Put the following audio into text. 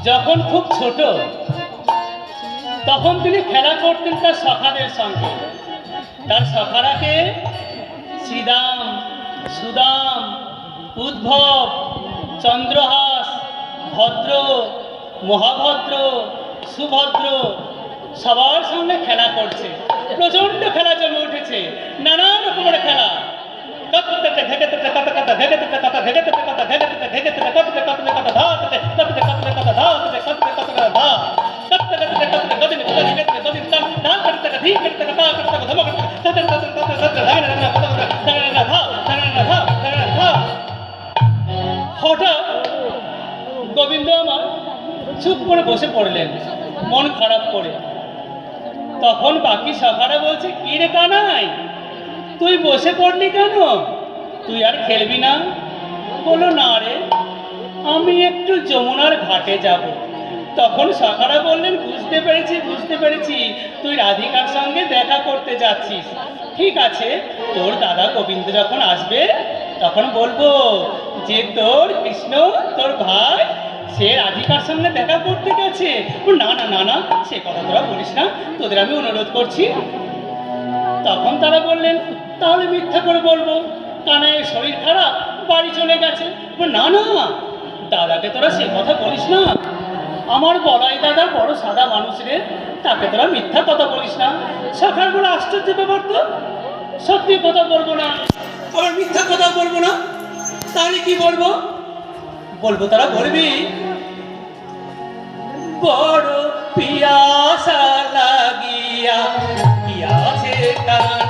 যখন খুব ছোট তখন তিনি খেলা করতেন তার সখাদের সঙ্গে। তার সখারাকে শ্রীদাম, সুদাম, উদ্ভব, চন্দ্রহাস, ভদ্র, মহাভদ্র, সুভদ্র সবার সঙ্গে খেলা করছে। প্রচণ্ড খেলা জমে উঠেছে, নানা রকমের খেলা। হঠাৎ গোবিন্দ আমার চুপ করে বসে পড়লেন, মন খারাপ করে। তখন বাকি সখারা বলছে, কি রে কানাই, তুই বসে পড়লি কেন? তুই আর খেলবি না? বলো, না রে, আমি একটু যমুনার ঘাটে যাব। তখন সখারা বললেন, বুঝতে পেরেছি বুঝতে পেরেছি, তুই রাধিকার সঙ্গে দেখা করতে যাচ্ছিস। ঠিক আছে, তোর দাদা গোবিন্দ যখন আসবে তখন বলবো যে তোর কৃষ্ণ, তোর ভাই, সে রাধিকার সঙ্গে দেখা করতে গেছে। না না না না, সে কথা তোরা বলিস না, তোদের আমি অনুরোধ করছি। তখন তারা বললেন, তাহলে মিথ্যা করে বলবো, কানাইয়ের শরীর খারাপ, বাড়ি চলে গেছে। না না, দাদাকে তোরা সে কথা বলিস না। আমার বলাই দাদা বড় সাদা মানুষ রে, তাকে তোরা মিথ্যা কথা বলিস না। সখার বড় আশ্চর্য ব্যাপার তো, সত্যি কথা বলবো না, আবার মিথ্যা কথা বলবো না। তাহলে কি বলবো? বলবো তারা বলবি, বড় পিয়াসা লাগিয়া গিয়াছে কানা